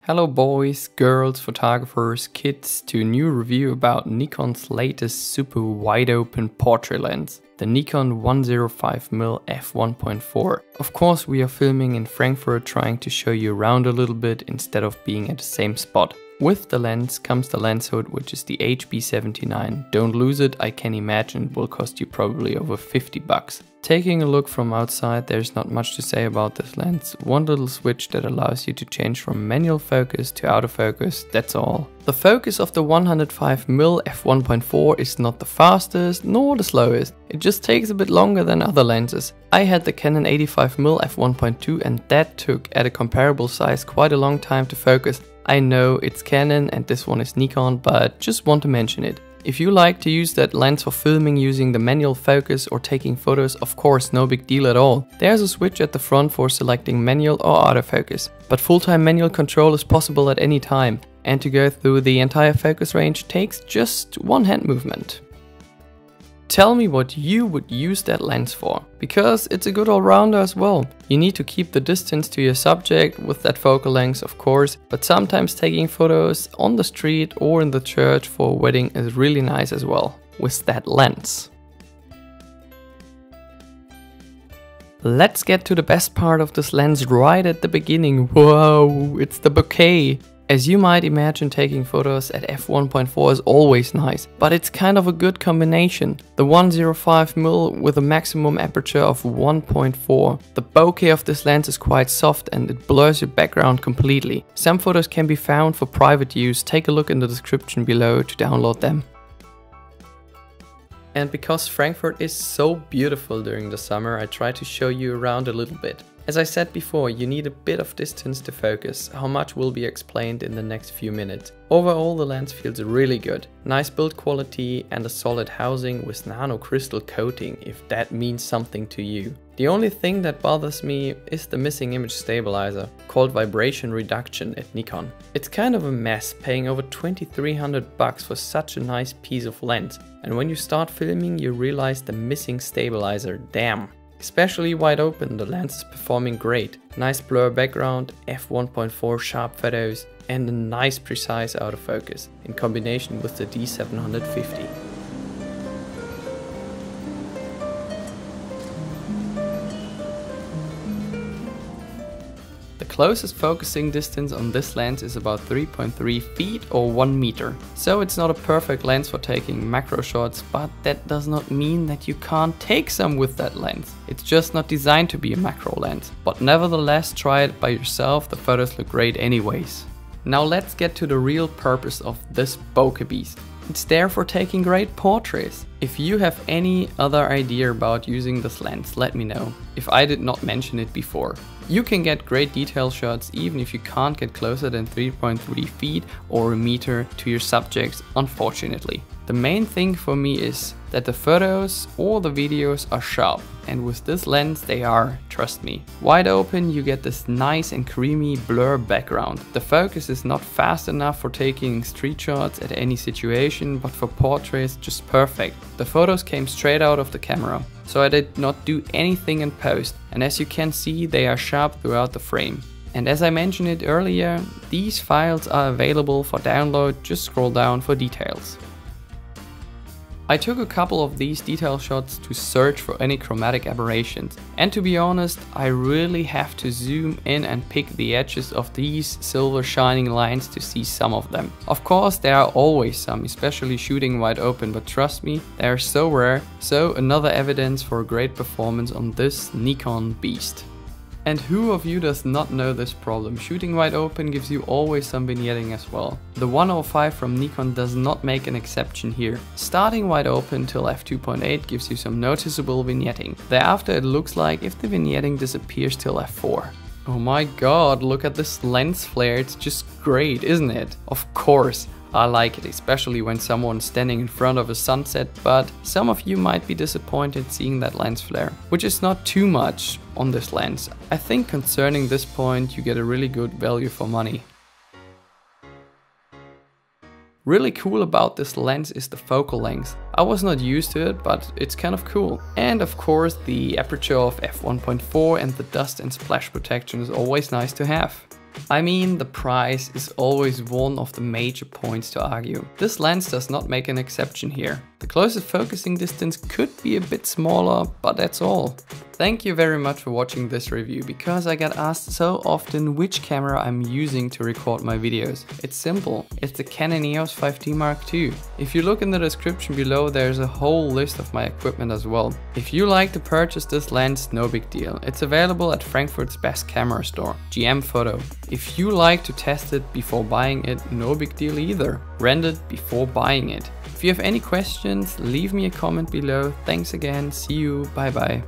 Hello boys, girls, photographers, kids to a new review about Nikon's latest super wide open portrait lens, the Nikon 105mm f1.4. Of course we are filming in Frankfurt, trying to show you around a little bit instead of being at the same spot. With the lens comes the lens hood, which is the HB79. Don't lose it, I can imagine it will cost you probably over 50 bucks. Taking a look from outside, there's not much to say about this lens. One little switch that allows you to change from manual focus to autofocus, that's all. The focus of the 105mm f1.4 is not the fastest nor the slowest. It just takes a bit longer than other lenses. I had the Canon 85mm f1.2 and that took, at a comparable size, quite a long time to focus. I know it's Canon and this one is Nikon, but just want to mention it. If you like to use that lens for filming using the manual focus or taking photos, of course no big deal at all. There's a switch at the front for selecting manual or autofocus, but full-time manual control is possible at any time, and to go through the entire focus range takes just one hand movement. Tell me what you would use that lens for, because it's a good all-rounder as well. You need to keep the distance to your subject with that focal length, of course, but sometimes taking photos on the street or in the church for a wedding is really nice as well, with that lens. Let's get to the best part of this lens right at the beginning. Whoa, it's the bokeh! As you might imagine, taking photos at f1.4 is always nice, but it's kind of a good combination. The 105mm with a maximum aperture of 1.4. The bokeh of this lens is quite soft and it blurs your background completely. Some photos can be found for private use, take a look in the description below to download them. And because Frankfurt is so beautiful during the summer, I try to show you around a little bit. As I said before, you need a bit of distance to focus, how much will be explained in the next few minutes. Overall the lens feels really good. Nice build quality and a solid housing with nano crystal coating, if that means something to you. The only thing that bothers me is the missing image stabilizer, called vibration reduction at Nikon. It's kind of a mess paying over 2,300 bucks for such a nice piece of lens, and when you start filming you realize the missing stabilizer, damn. Especially wide open, the lens is performing great. Nice blur background, f1.4 sharp photos and a nice precise autofocus in combination with the D750. The closest focusing distance on this lens is about 3.3 feet or 1 meter. So it's not a perfect lens for taking macro shots, but that does not mean that you can't take some with that lens. It's just not designed to be a macro lens. But nevertheless, try it by yourself, the photos look great anyways. Now let's get to the real purpose of this bokeh beast. It's there for taking great portraits. If you have any other idea about using this lens, let me know, if I did not mention it before. You can get great detail shots even if you can't get closer than 3.3 feet or a meter to your subjects, unfortunately. The main thing for me is that the photos or the videos are sharp, and with this lens they are, trust me. Wide open you get this nice and creamy blur background. The focus is not fast enough for taking street shots at any situation, but for portraits just perfect. The photos came straight out of the camera, so I did not do anything in post, and as you can see they are sharp throughout the frame. And as I mentioned it earlier, these files are available for download, just scroll down for details. I took a couple of these detail shots to search for any chromatic aberrations, and to be honest, I really have to zoom in and pick the edges of these silver shining lines to see some of them. Of course there are always some, especially shooting wide open, but trust me, they are so rare, so another evidence for a great performance on this Nikon beast. And who of you does not know this problem? Shooting wide open gives you always some vignetting as well. The 105 from Nikon does not make an exception here. Starting wide open till f2.8 gives you some noticeable vignetting. Thereafter it looks like if the vignetting disappears till f4. Oh my god, look at this lens flare, it's just great, isn't it? Of course. I like it, especially when someone's standing in front of a sunset, but some of you might be disappointed seeing that lens flare, which is not too much on this lens. I think concerning this point you get a really good value for money. Really cool about this lens is the focal length. I was not used to it, but it's kind of cool. And of course the aperture of f1.4 and the dust and splash protection is always nice to have. I mean, the price is always one of the major points to argue. This lens does not make an exception here. The closest focusing distance could be a bit smaller, but that's all. Thank you very much for watching this review, because I get asked so often which camera I'm using to record my videos. It's simple, it's the Canon EOS 5D Mark II. If you look in the description below, there's a whole list of my equipment as well. If you like to purchase this lens, no big deal. It's available at Frankfurt's best camera store, GM-Foto. If you like to test it before buying it, no big deal either. Rent it before buying it. If you have any questions, leave me a comment below. Thanks again, see you, bye bye.